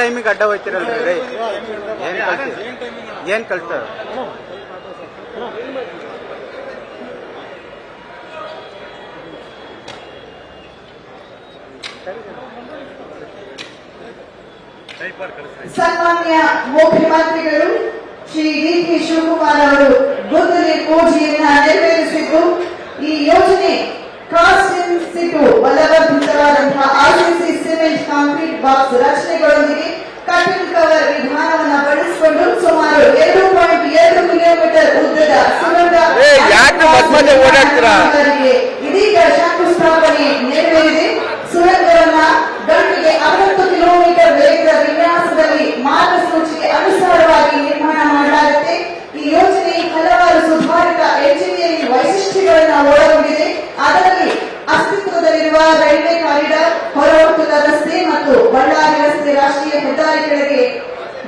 ಟೈಮಿಗೆ ಅಡ್ಡ ಹೋಗ್ತಿರಲ್ರಿ ಏನ್ ಕಳ್ಸ್ತಾರ ಸನ್ಮಾನ್ಯ ಮುಖ್ಯಮಂತ್ರಿಗಳು ಶ್ರೀ ಡಿ.ಕೆ. ಶಿವಕುಮಾರ್ ಅವರು ಗುದ್ದಲಿ ಪೂಜೆಯನ್ನ ನೆರವೇರಿಸಿದ್ದು ಈ ಯೋಜನೆ ಕಾಸ್ಟ್ ಇನ್ ಸಿಟು ಬಲವರ್ಧಿತವಾದಂತಹ ಆರ್ಸಿಸಿ ಸಿಮೆಂಟ್ ಕಾಂಕ್ರೀಟ್ ಬಾಕ್ಸ್ ರಚನೆಗಳೊಂದಿಗೆ ಕಟಿಂಗ್ ಕವರ್ ವಿಧಾನವನ್ನು ಬಳಸಿಕೊಂಡು ಸುಮಾರು 2.2 ಕಿಲೋಮೀಟರ್ ಉದ್ದದ ಸುರಂಗ ಇದೀಗ ಶಂಕುಸ್ಥಾಪನೆ ನೆರವೇರಿದೆ. ಸುರಂಗವನ್ನ ಗಂಟೆಗೆ 60 ಕಿಲೋಮೀಟರ್ ವೇಗದ ವಿನ್ಯಾಸದಲ್ಲಿ ಮಾರ್ಗಸೂಚಿಗೆ ಅನುಸಾರವಾಗಿ ನಿರ್ಮಾಣ ಮಾಡಲಾಗುತ್ತೆ. ಈ ಯೋಜನೆ ಹಲವಾರು ಸುಧಾರಿತ ಎಂಜಿನಿಯರಿಂಗ್ ವೈಶಿಷ್ಟ್ಯಗಳನ್ನು ಒಳಗೊಂಡಿದೆ. ಅದರಲ್ಲಿ ಅಸ್ತಿತ್ವದಲ್ಲಿರುವ ರೈಲ್ವೆ ಕಾರಿಡಾರ್, ಹೊರವರ್ತುಲ ರಸ್ತೆ ಮತ್ತು ಬಳ್ಳಾರಿ ರಸ್ತೆ ರಾಷ್ಟ್ರೀಯ ಹೆದ್ದಾರಿಗಳಿಗೆ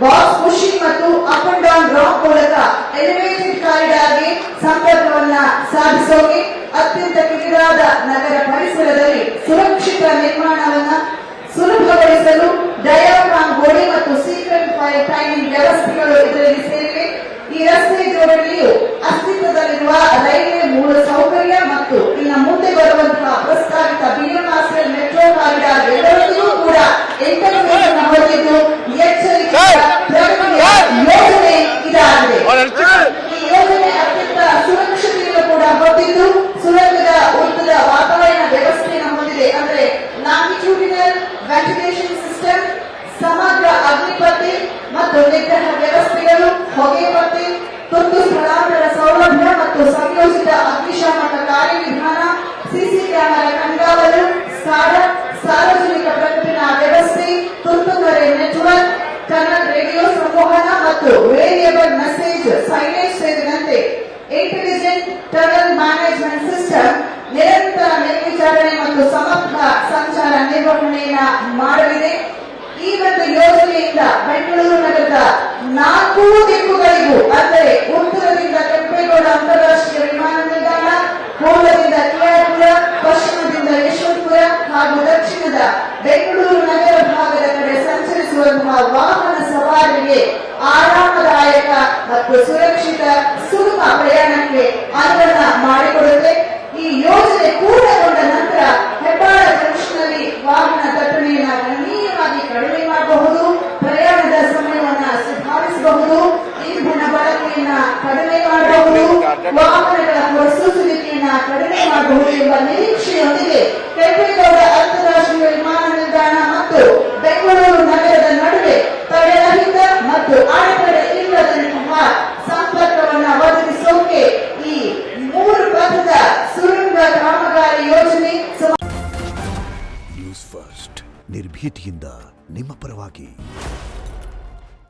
ಬಾಕ್ಸ್ ಪುಷಿಂಗ್ ಮತ್ತು ಅಪ್ ಅಂಡ್ ಡೌನ್ ರಾಕ್ ಮೂಲಕ ಎಲಿವೇಟೆಡ್ ಕಾರಿಡಾರ್ಗೆ ಸಂಪರ್ಕವನ್ನ ಸಾಧಿಸೋಕೆ ಅತ್ಯಂತ ಕಿರಿದಾದ ನಗರ ಪರಿಸರದಲ್ಲಿ ಸುರಕ್ಷಿತ ನಿರ್ಮಾಣವನ್ನ ಸುಲಭಗೊಳಿಸಲು ಡಯಾಫ್ರಾಮ್ ಗೋಡೆ ಮತ್ತು ಸೀಕ್ರೆಟ್ ಫೈರ್ ಟೈಮಿಂಗ್ ವ್ಯವಸ್ಥೆಗಳು ಇದರಲ್ಲಿ ಸೇರಿವೆ. ಈ ರಸ್ತೆ ಜೋಡಣೆಯು ಅಸ್ತಿತ್ವದಲ್ಲಿರುವ ರೈಲ್ವೆ ಮೂಲ ಸೌಕರ್ಯ ಮತ್ತು ಇನ್ನು ಮುಂದೆ ಬರುವಂತಹ ಪ್ರಸ್ತಾವಿತ ಬಿಎಂಆರ್ಸಿಎಲ್ ಮೆಟ್ರೋ ಕಾರಿಡಾರ್ ಎಲ್ಲರಿಗೂ ಕೂಡ ಇಂಟರ್ಫೇಸ್ ಹೊಂದಿದ್ದು ಎಚ್ಚರಿಕೆಯ ಯೋಜನೆ ಇದಾಗಿದೆ. ಈ ಯೋಜನೆ ಅತ್ಯಂತ ಸುರಕ್ಷತೆಯನ್ನು ಕೂಡ ಹೊಂದಿದ್ದು ಸುರಂಗದ ಉದ್ದದ ವಾತಾವರಣ ವ್ಯವಸ್ಥೆಯನ್ನು ಹೊಂದಿದೆ. ಅಂದ್ರೆ ಲಾಂಗಿಟ್ಯೂಡಿನಲ್ ವೆಂಟಿಲೇಷನ್ ಸಿಸ್ಟಮ್, ಸಮಗ್ರ ಅಗ್ನಿಪತ್ತೆ ಮತ್ತು ನಿಗ್ರಹ ವ್ಯವಸ್ಥೆಗಳು, ಹೊಗೆ ಪತ್ತೆ, ತುರ್ತು ಸ್ಥಳಾಂತರ ಸೌಲಭ್ಯ ಮತ್ತು ಸಂಯೋಜಿತ ಅಗ್ನಿಶಾಮಕ ಕಾರ್ಯವಿಧಾನ, ಸಿಸಿ ಕ್ಯಾಮೆರಾ ಕಣ್ಗಾವಲು, ಸಾರ್ವಜನಿಕ ಪ್ರಕಟಣಾ ವ್ಯವಸ್ಥೆ, ತುರ್ತು ಕರೆ ನೆಟ್ವರ್ಕ್, ಟನಲ್ ರೇಡಿಯೋ ಸಂವಹನ ಮತ್ತು ವೇರಿಯಬಲ್ ಮೆಸೇಜ್ ಸೈನೇಜ್ ಸೇರಿದಂತೆ ಇಂಟೆಲಿಜೆಂಟ್ ಟನಲ್ ಮ್ಯಾನೇಜ್ಮೆಂಟ್ ಸಿಸ್ಟಮ್ ನಿರಂತರ ಮೇಲ್ವಿಚಾರಣೆ ಮತ್ತು ಸಮಗ್ರ ಸಂಚಾರ ನಿರ್ವಹಣೆಯನ್ನ ಮಾಡಲಿದೆ. ಈ ಒಂದು ಯೋಜನೆಯಿಂದ ಬೆಂಗಳೂರು ನಗರದ 4 ದಿಕ್ಕುಗಳಿಗೂ ಅಂದರೆ ಉತ್ತರದಿಂದ ಕೆಂಪೇಗೌಡ ಅಂತಾರಾಷ್ಟ್ರೀಯ ವಿಮಾನ ನಿಲ್ದಾಣ, ಪೂರ್ವದಿಂದ ಕೆಆರ್ಪುರ, ಪಶ್ಚಿಮದಿಂದ ಯಶವಂತಪುರ ಹಾಗೂ ದಕ್ಷಿಣದ ಬೆಂಗಳೂರು ನಗರ ಭಾಗದ ಕಡೆ ಸಂಚರಿಸುವಂತಹ ವಾಹನ ಸವಾರರಿಗೆ ಆರಾಮದಾಯಕ ಮತ್ತು ಸುರಕ್ಷಿತ ಸುಗಮ ಪ್ರಯಾಣಕ್ಕೆ ಅನುವು ಮಾಡಿಕೊಡುತ್ತೆ. ಈ ಯೋಜನೆ ಪೂರ್ಣಗೊಂಡ ನಂತರ ಹೆಬ್ಬಾಳ ಜಂಕ್ಷನ್ನಲ್ಲಿ ವಾಹನ ದಟ್ಟಣೆಯನ್ನು ಗಣನೀಯವಾಗಿ ಕಡಿಮೆ ಮಾಡಬಹುದು, ಪ್ರಯಾಣದ ಸಮಯವನ್ನು ಸುಧಾರಿಸಬಹುದು, ಇಂಧನ ಬಳಕೆಯನ್ನ ಕಡಿಮೆ ಮಾಡಬಹುದು, ವಾಹನಗಳ ಹೊರಸೂಸುವಿಕೆಯನ್ನ ಕಡಿಮೆ ಮಾಡಬಹುದು ಎಂಬ ನಿರೀಕ್ಷೆಯೊಂದಿಗೆ ಕೆಂಪೇಗೌಡ ಅಂತಾರಾಷ್ಟ್ರೀಯ ವಿಮಾನ ನಿಲ್ದಾಣ ಮತ್ತು ಬೆಂಗಳೂರು ನಗರದ ನಡುವೆ ತಡೆರಹಿತ ಮತ್ತು ಅಡೆತಡೆ ಇಲ್ಲದಂತಹ ಸಂಪರ್ಕವನ್ನ ಒದಗಿಸೋಕೆ ಈ 3 ಪಥದ ಸುರಂಗ ಕಾಮಗಾರಿ ಯೋಜನೆ. ನ್ಯೂಸ್ ಫಸ್ಟ್ ನಿರ್ಭೀತಿಯಿಂದ ನಿಮ್ಮ ಪರವಾಗಿ.